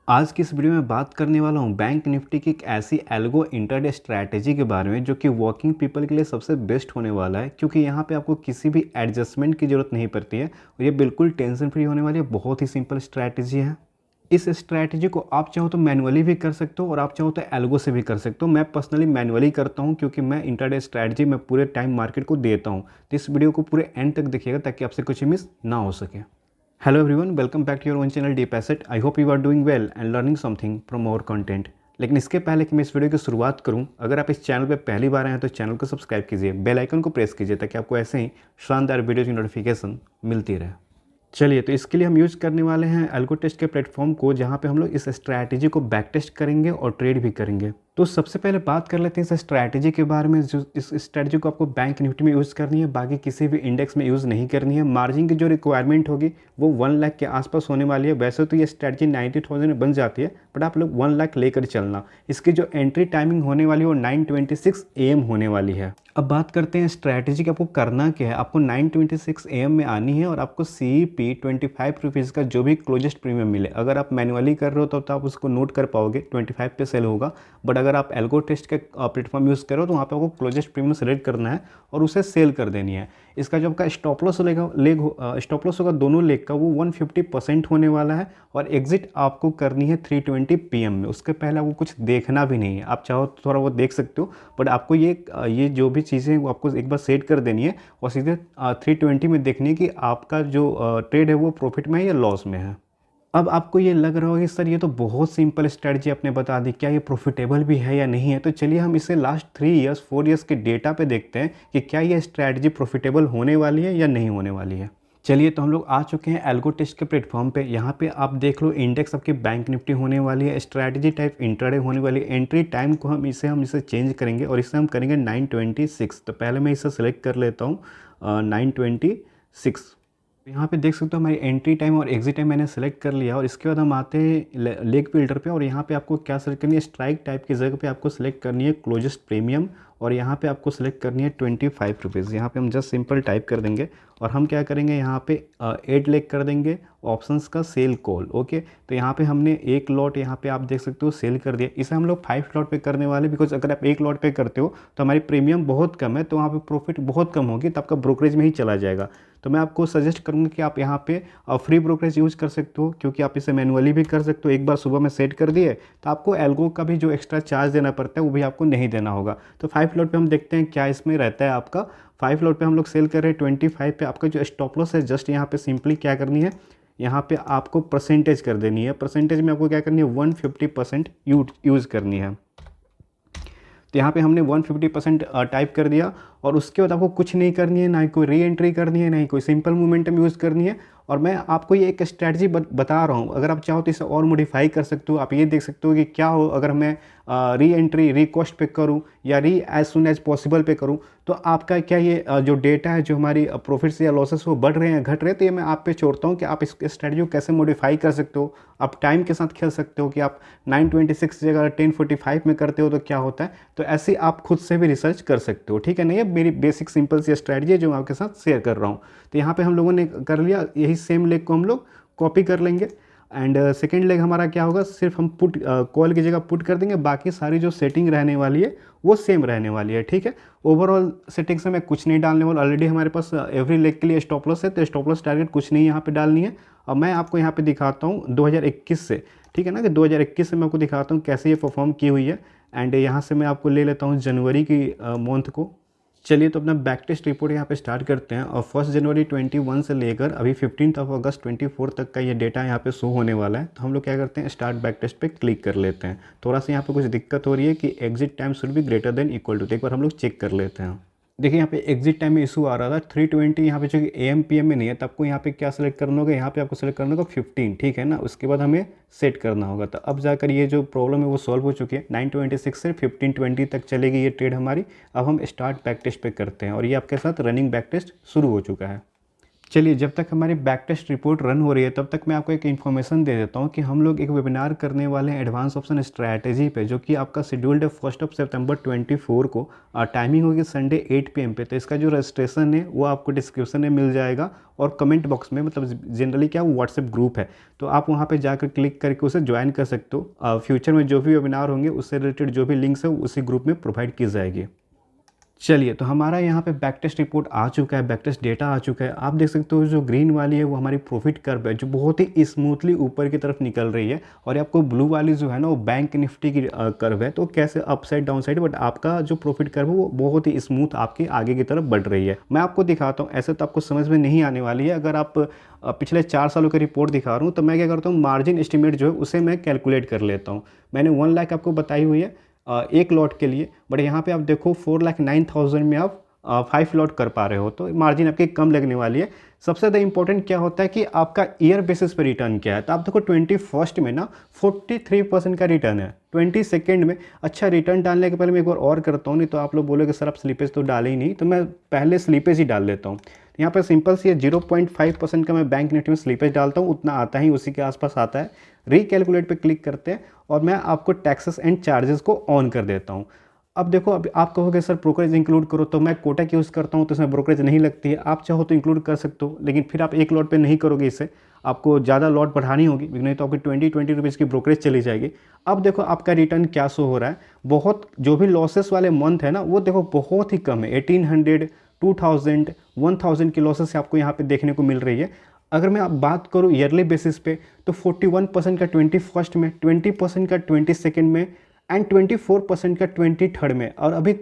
आज की इस वीडियो में बात करने वाला हूँ बैंक निफ्टी की एक ऐसी एल्गो इंटरडे स्ट्रैटेजी के बारे में जो कि वर्किंग पीपल के लिए सबसे बेस्ट होने वाला है, क्योंकि यहाँ पे आपको किसी भी एडजस्टमेंट की ज़रूरत नहीं पड़ती है और ये बिल्कुल टेंशन फ्री होने वाली है। बहुत ही सिंपल स्ट्रैटेजी है। इस स्ट्रैटेजी को आप चाहो तो मैनुअली भी कर सकते हो और आप चाहो तो एल्गो से भी कर सकते हो। मैं पर्सनली मैनुअली करता हूँ क्योंकि मैं इंटरडे स्ट्रैटेजी में पूरे टाइम मार्केट को देता हूँ। तो इस वीडियो को पूरे एंड तक देखिएगा ताकि आपसे कुछ मिस ना हो सके। Hello everyone, welcome back to your own channel Deep Asset. I hope you are doing well and learning something from our content. लेकिन इसके पहले कि मैं इस वीडियो की शुरुआत करूं, अगर आप इस चैनल पर पहली बार आए हैं तो चैनल को सब्सक्राइब कीजिए, बेल आइकन को प्रेस कीजिए ताकि आपको ऐसे ही शानदार वीडियो की नोटिफिकेशन मिलती रहे। चलिए, तो इसके लिए हम यूज़ करने वाले हैं एल्गो टेस्ट के प्लेटफॉर्म को, जहाँ पे हम लोग इस स्ट्रैटेजी को बैक टेस्ट करेंगे और ट्रेड भी करेंगे। तो सबसे पहले बात कर लेते हैं इस स्ट्रैटेजी के बारे में। जो इस स्ट्रैटेजी को आपको बैंक निफ्टी में यूज़ करनी है, बाकी किसी भी इंडेक्स में यूज़ नहीं करनी है। मार्जिन की जो रिक्वायरमेंट होगी वो 1 लाख के आसपास होने वाली है। वैसे तो ये स्ट्रैटेजी 90,000 में बन जाती है, बट आप लोग 1 लाख लेकर चलना। इसकी जो एंट्री टाइमिंग होने वाली है वो 9:26 AM होने वाली है। अब बात करते हैं स्ट्रैटेजी कि आपको करना क्या है। आपको 9:26 AM में आनी है और आपको CEP 25 रुपीज़ का जो भी क्लोजेस्ट प्रीमियम मिले, अगर आप मैनुअली कर रहे हो तो आप उसको नोट कर पाओगे, 25 पे सेल होगा। बट अगर आप एल्गो टेस्ट का प्लेटफॉर्म यूज़ करो तो वहाँ पे आपको क्लोजेस्ट प्रीमियम सेलेक्ट करना है और उसे सेल कर देनी है। इसका जो आपका स्टॉप लॉस स्टॉप लॉस होगा दोनों लेग का, वो 150% होने वाला है और एग्जिट आपको करनी है 3:20 PM में। उसके पहले आपको कुछ देखना भी नहीं है। आप चाहो तो थोड़ा बहुत देख सकते हो, बट आपको ये जो भी चीज़ें वो आपको एक बार सेट कर देनी है और सीधे 3:20 में देखनी है कि आपका जो ट्रेड है वो प्रॉफिट में है या लॉस में है। अब आपको ये लग रहा होगा कि सर ये तो बहुत सिंपल स्ट्रैटेजी आपने बता दी, क्या ये प्रॉफिटेबल भी है या नहीं है। तो चलिए हम इसे लास्ट 4 ईयर्स के डेटा पे देखते हैं कि क्या ये स्ट्रैटेजी प्रॉफिटेबल होने वाली है या नहीं होने वाली है। चलिए, तो हम लोग आ चुके हैं एल्गो टेस्ट के प्लेटफॉर्म पे। यहाँ पे आप देख लो, इंडेक्स आपकी बैंक निफ्टी होने वाली है, स्ट्रैटेजी टाइप इंट्राडे होने वाली है। एंट्री टाइम को हम इसे चेंज करेंगे और इसे हम करेंगे 9:26। तो पहले मैं इसे सेलेक्ट कर लेता हूँ 9:26। यहाँ पे देख सकते हो हमारी एंट्री टाइम और एग्जिट टाइम मैंने सेलेक्ट कर लिया। और इसके बाद हम आते हैं लेग फिल्टर पे और यहाँ पे आपको क्या सेलेक्ट करनी है, स्ट्राइक टाइप की जगह पे आपको सेलेक्ट करनी है क्लोजेस्ट प्रीमियम और यहाँ पे आपको सेलेक्ट करनी है 25 रुपीज़। यहाँ पे हम जस्ट सिंपल टाइप कर देंगे और हम क्या करेंगे, यहाँ पे ऐड लेग कर देंगे ऑप्शंस का सेल कॉल। ओके, तो यहाँ पे हमने एक लॉट यहाँ पे आप देख सकते हो सेल कर दिया। इसे हम लोग 5 लॉट पे करने वाले, बिकॉज अगर आप एक लॉट पे करते हो तो हमारी प्रीमियम बहुत कम है, तो वहाँ पे प्रॉफिट बहुत कम होगी, तो आपका ब्रोकरेज में ही चला जाएगा। तो मैं आपको सजेस्ट करूँगा कि आप यहाँ पे फ्री ब्रोकरेज यूज़ कर सकते हो, क्योंकि आप इसे मैनुअली भी कर सकते हो। एक बार सुबह में सेट कर दिए तो आपको एल्गो का भी जो एक्स्ट्रा चार्ज देना पड़ता है वो भी आपको नहीं देना होगा। तो 5 लॉट पे हम देखते हैं क्या इसमें रहता है आपका। 5 लॉट पे हम लोग सेल कर रहे हैं 25 पे। आपका जो स्टॉप लॉस है जस्ट यहाँ पे सिंपली क्या करनी है, यहाँ पे आपको परसेंटेज कर देनी है। परसेंटेज में आपको क्या करनी है, 150% यूज़ करनी है। तो यहाँ पे हमने 150% टाइप कर दिया और उसके बाद आपको कुछ नहीं करनी है, ना ही कोई री एंट्री करनी है, ना ही कोई सिंपल मोमेंटम यूज़ करनी है। और मैं आपको ये एक स्ट्रैटेजी बता रहा हूँ, अगर आप चाहो तो इसे और मॉडिफाई कर सकते हो। आप ये देख सकते हो कि क्या हो अगर मैं री एंट्री री कॉस्ट पे करूँ या री एज सुन एज पॉसिबल पे करूँ, तो आपका क्या ये जो डेटा है, जो हमारी प्रॉफिट्स या लॉसेस वो बढ़ रहे हैं घट रहे हैं। तो ये मैं आप पे छोड़ता हूँ कि आप इस स्ट्रैटेजी को कैसे मॉडिफाई कर सकते हो। आप टाइम के साथ खेल सकते हो कि आप 9:26 की जगह 10:45 में करते हो तो क्या होता है। तो ऐसे आप खुद से भी रिसर्च कर सकते हो, ठीक है ना। ये मेरी बेसिक सिंपल सी स्ट्रैटेजी है जो मैं आपके साथ शेयर कर रहा हूँ। तो यहाँ पे हम लोगों ने कर लिया, यही सेम लेग को हम लोग कॉपी कर लेंगे एंड सेकेंड लेग हमारा क्या होगा, सिर्फ हम पुट कॉल की जगह पुट कर देंगे। बाकी सारी जो सेटिंग रहने वाली है वो सेम रहने वाली है, ठीक है। ओवरऑल सेटिंग से मैं कुछ नहीं डालने वाला। ऑलरेडी हमारे पास एवरी लेग के लिए स्टॉप लॉस है, तो स्टॉप लॉस टारगेट कुछ नहीं यहाँ पे डालनी है। और मैं आपको यहाँ पे दिखाता हूँ 2021 से, ठीक है ना, कि 2021 से मैं आपको दिखाता हूँ कैसे ये परफॉर्म की हुई है। एंड यहाँ से मैं आपको ले लेता हूँ जनवरी की मंथ को। चलिए, तो अपना बैक टेस्ट रिपोर्ट यहाँ पे स्टार्ट करते हैं और 1 जनवरी 21 से लेकर अभी 15 अगस्त 24 तक का ये डेटा यहाँ पे शो होने वाला है। तो हम लोग क्या करते हैं, स्टार्ट बैक टेस्ट पे क्लिक कर लेते हैं। थोड़ा सा यहाँ पे कुछ दिक्कत हो रही है कि exit time should be greater than equal to. तो एक बार हम लोग चेक कर लेते हैं। देखिए, यहाँ पे एग्जिट टाइम में इशू आ रहा था 3:20, यहाँ पे जो कि AM PM में नहीं है। तो आपको यहाँ पे क्या सेलेक्ट करना होगा, यहाँ पे आपको सेलेक्ट करना होगा 15, ठीक है ना। उसके बाद हमें सेट करना होगा। तो अब जाकर ये जो प्रॉब्लम है वो सॉल्व हो चुकी है। 9:26 से 15:20 तक चलेगी ये ट्रेड हमारी। अब हम स्टार्ट बैक टेस्ट पे करते हैं और ये आपके साथ रनिंग बैक टेस्ट शुरू हो चुका है। चलिए, जब तक हमारी बैक टेस्ट रिपोर्ट रन हो रही है तब तक मैं आपको एक इन्फॉर्मेशन दे देता हूँ कि हम लोग एक वेबिनार करने वाले हैं एडवांस ऑप्शन स्ट्रैटेजी पे, जो कि आपका शेड्यूल्ड है 1 सितंबर 2024 को। टाइमिंग होगी संडे 8 PM पे। तो इसका जो रजिस्ट्रेशन है वो आपको डिस्क्रिप्शन में मिल जाएगा और कमेंट बॉक्स में, मतलब जनरली क्या वो व्हाट्सएप ग्रुप है, तो आप वहाँ पे जाकर क्लिक करके उसे ज्वाइन कर सकते हो। फ्यूचर में जो भी वेबिनार होंगे उससे रिलेटेड जो भी लिंक्स है उसी ग्रुप में प्रोवाइड की जाएगी। चलिए, तो हमारा यहाँ पे बैक टेस्ट रिपोर्ट आ चुका है, बैक टेस्ट डेटा आ चुका है। आप देख सकते हो जो ग्रीन वाली है वो हमारी प्रॉफिट कर्व है, जो बहुत ही स्मूथली ऊपर की तरफ निकल रही है। और आपको ब्लू वाली जो है ना वो बैंक निफ्टी की कर्व है, तो कैसे up side down side, but आपका जो प्रॉफिट कर्व है वो बहुत ही स्मूथ आपके आगे की तरफ बढ़ रही है। मैं आपको दिखाता हूँ, ऐसे तो आपको समझ में नहीं आने वाली है। अगर आप पिछले 4 सालों की रिपोर्ट दिखा रहा हूँ तो मैं क्या करता हूँ, मार्जिन एस्टिमेट जो है उसे मैं कैलकुलेट कर लेता हूँ। मैंने 1 लाख आपको बताई हुई है एक लॉट के लिए, बट यहाँ पे आप देखो 4,09,000 में आप 5 लॉट कर पा रहे हो, तो मार्जिन आपकी कम लगने वाली है। सबसे ज़्यादा इंपॉर्टेंट क्या होता है कि आपका ईयर बेसिस पे रिटर्न क्या है। तो आप देखो 21st में ना 43% का रिटर्न है, 22nd में। अच्छा, रिटर्न डालने के पहले मैं एक बार और करता हूँ, नहीं तो आप लोग बोलोगे सर आप स्लीपेज तो डाले ही नहीं, तो मैं पहले स्लीपेज ही डाल देता हूँ। यहाँ पर सिंपल सी है, 0.5% का मैं बैंक निफ्टी में स्लीपेज डालता हूँ, उतना आता ही उसी के आसपास आता है। रीकैलकुलेट पे क्लिक करते हैं और मैं आपको टैक्सेस एंड चार्जेस को ऑन कर देता हूँ। अब देखो, अब आप कहोगे सर ब्रोकरेज इंक्लूड करो, तो मैं कोटक यूज़ करता हूँ तो इसमें ब्रोकरेज नहीं लगती है। आप चाहो तो इंक्लूड कर सकते हो, लेकिन फिर आप एक लॉट पे नहीं करोगे, इससे आपको ज़्यादा लॉट बढ़ानी होगी, नहीं तो आपकी 20 रुपीज़ की ब्रोकरेज चली जाएगी। अब देखो आपका रिटर्न क्या शो हो रहा है। बहुत जो भी लॉसेस वाले मंथ है ना वो देखो बहुत ही कम है, 1800, 2000, 1000 की लॉसेस आपको यहाँ पे देखने को मिल रही है। अगर मैं अब बात करूँ ईयरली बेसिस पे, तो 41% का 21st में, 20% का 22nd में एंड 24% का 23rd में। और अभी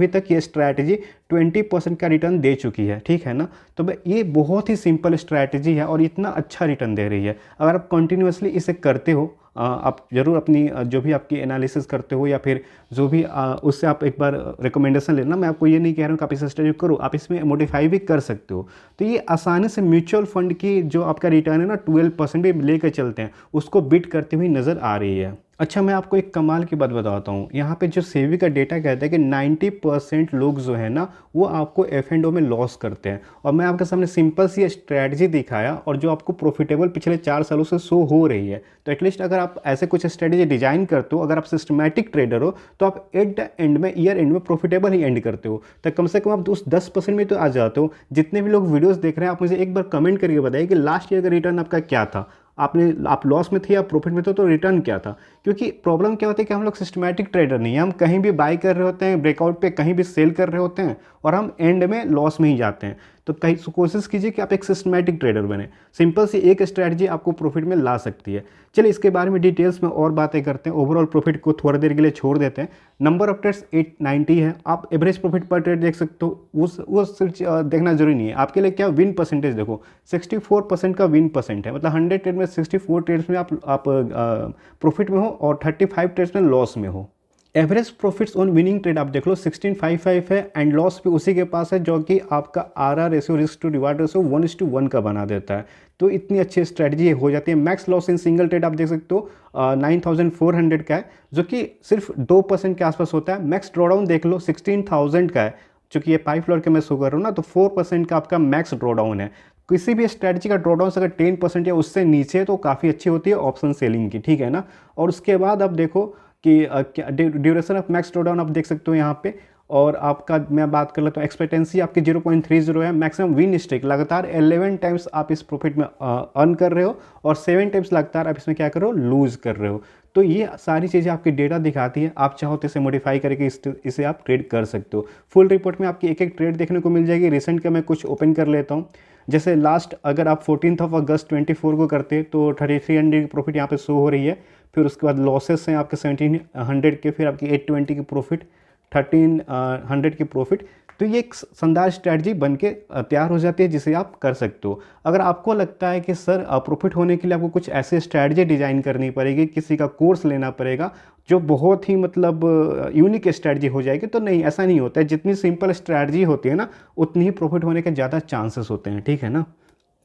तक ये स्ट्रैटेजी 20% का रिटर्न दे चुकी है, ठीक है ना। तो ये बहुत ही सिंपल स्ट्रैटेजी है और इतना अच्छा रिटर्न दे रही है। अगर आप कंटिन्यूसली इसे करते हो, आप ज़रूर अपनी जो भी आपकी एनालिसिस करते हो या फिर जो भी उससे आप एक बार रिकमेंडेशन लेना। मैं आपको ये नहीं कह रहा हूँ कि आप इस स्ट्रैटेजी करो, आप इसमें मॉडिफाई भी कर सकते हो। तो ये आसानी से म्यूचुअल फंड की जो आपका रिटर्न है ना 12% भी लेकर चलते हैं, उसको बीट करते हुए नज़र आ रही है। अच्छा, मैं आपको एक कमाल की बात बताता हूँ। यहाँ पे जो सेबी का डेटा कहता है कि 90% लोग जो है ना वो आपको F&O में लॉस करते हैं। और मैं आपके सामने सिंपल सी स्ट्रैटेजी दिखाया और जो आपको प्रॉफिटेबल पिछले 4 सालों से शो हो रही है। तो एटलीस्ट अगर आप ऐसे कुछ स्ट्रैटेजी डिजाइन करते हो, अगर आप सिस्टमैटिक ट्रेडर हो, तो आप एट द एंड में, ईयर एंड में प्रॉफिटेबल ही एंड करते हो। तो कम से कम आप उस 10% में तो आ जाते हो। जितने भी लोग वीडियोस देख रहे हैं, आप मुझे एक बार कमेंट करके बताइए कि लास्ट ईयर का रिटर्न आपका क्या था। आप लॉस में थे या प्रॉफिट में थे, तो रिटर्न क्या था। क्योंकि प्रॉब्लम क्या होती है कि हम लोग सिस्टमैटिक ट्रेडर नहीं है। हम कहीं भी बाई कर रहे होते हैं, ब्रेकआउट पे कहीं भी सेल कर रहे होते हैं और हम एंड में लॉस में ही जाते हैं। तो कहीं कोशिश कीजिए कि आप एक सिस्टमैटिक ट्रेडर बने। सिंपल सी एक स्ट्रैटेजी आपको प्रॉफिट में ला सकती है। चलिए इसके बारे में डिटेल्स में और बातें करते हैं। ओवरऑल प्रॉफिट को थोड़ी देर के लिए छोड़ देते हैं। नंबर ऑफ ट्रेड्स 890 है। आप एवरेज प्रॉफिट पर ट्रेड देख सकते हो, वो सिर्फ देखना जरूरी नहीं है आपके लिए। क्या विन परसेंटेज देखो, 64% का विन परसेंट है। मतलब 100 ट्रेड में 64 ट्रेड्स में आप प्रॉफिट में हो और 35 ट्रेड्स में लॉस में हो। Average profits on winning trade आप देख लो 1655 है एंड लॉस भी उसी के पास है, जो कि आपका RR ratio, risk to reward ratio 1:1 का बना देता है। तो इतनी अच्छी स्ट्रेटजी हो जाती है। Max loss in single trade आप देख सकते हो 9400 का है, जो कि सिर्फ 2% के आसपास होता है। मैक्स ड्रॉडाउन देख लो 16,000 का है, चूंकि ये 5 फ्लोर के मैं शो कर रहा हूँ ना, तो 4% का आपका मैक्स ड्रॉडाउन है। किसी भी स्ट्रेटजी का ड्रॉडाउन अगर 10% या उससे नीचे है तो काफ़ी अच्छी होती है ऑप्शन सेलिंग की, ठीक है ना। और उसके बाद आप देखो कि ड्यूरेशन ऑफ मैक्स ड्रॉडाउन आप देख सकते हो यहाँ पे। और आपका मैं बात कर लेता हूँ, एक्सपेक्टेंसी आपकी 0.30 है। मैक्सिमम विन स्ट्रिक लगातार 11 टाइम्स आप इस प्रॉफिट में अर्न कर रहे हो और 7 टाइम्स लगातार आप इसमें क्या कर रहे हो, लूज कर रहे हो। तो ये सारी चीज़ें आपकी डेटा दिखाती है। आप चाहो तो इसे मॉडिफाई करके इसे आप ट्रेड कर सकते हो। फुल रिपोर्ट में आपकी एक एक ट्रेड देखने को मिल जाएगी। रिसेंट का मैं कुछ ओपन कर लेता हूँ। जैसे लास्ट अगर आप 14 अगस्त 2024 को करते तो 3300 की प्रॉफिट यहाँ पे शो हो रही है। फिर उसके बाद लॉसेस हैं आपके 1700 के, फिर आपकी 820 की प्रॉफिट, 1300 की प्रॉफिट। तो ये एक शानदार स्ट्रैटेजी बन के तैयार हो जाती है जिसे आप कर सकते हो। अगर आपको लगता है कि सर प्रॉफिट होने के लिए आपको कुछ ऐसे स्ट्रैटेजी डिजाइन करनी पड़ेगी, किसी का कोर्स लेना पड़ेगा जो बहुत ही मतलब यूनिक स्ट्रैटेजी हो जाएगी, तो नहीं, ऐसा नहीं होता है। जितनी सिंपल स्ट्रैटेजी होती है ना, उतनी ही प्रॉफिट होने के ज़्यादा चांसेस होते हैं, ठीक है ना।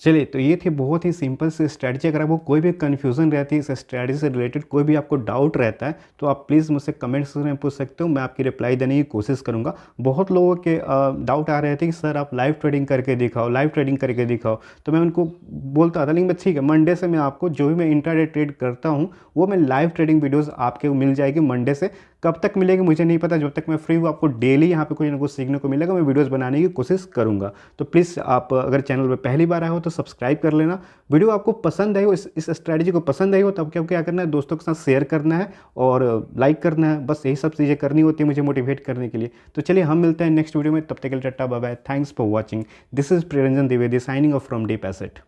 चलिए, तो ये थी बहुत ही सिंपल सी स्ट्रैटेजी। अगर आपको कोई भी कन्फ्यूज़न रहती है इस स्ट्रैटेजी से रिलेटेड, कोई भी आपको डाउट रहता है, तो आप प्लीज़ मुझसे कमेंट सेक्शन में पूछ सकते हो, मैं आपकी रिप्लाई देने की कोशिश करूँगा। बहुत लोगों के डाउट आ रहे थे कि सर आप लाइव ट्रेडिंग करके दिखाओ, लाइव ट्रेडिंग करके दिखाओ। तो मैं उनको बोलता था, लेकिन मैं ठीक है, मंडे से मैं आपको जो भी मैं इंट्राडे ट्रेड करता हूँ वो मैं लाइव ट्रेडिंग वीडियोज़ आपके मिल जाएगी मंडे से। कब तक मिलेगी मुझे नहीं पता, जब तक मैं फ्री हूँ आपको डेली यहाँ पे कुछ ना कुछ सीखने को मिलेगा, मैं वीडियोस बनाने की कोशिश करूँगा। तो प्लीज़ आप अगर चैनल पे पहली बार आए हो तो सब्सक्राइब कर लेना। वीडियो आपको पसंद आई हो, इस स्ट्रैटेजी को पसंद आई हो, तब क्या करना है, दोस्तों के साथ शेयर करना है और लाइक करना है। बस यही सब चीज़ें करनी होती है मुझे मोटिवेट करने के लिए। तो चलिए हम मिलते हैं नेक्स्ट वीडियो में, तब तक के लिए tata bye bye, thanks for watching. This is Priyaranjan Dwivedi signing off from Deep asset.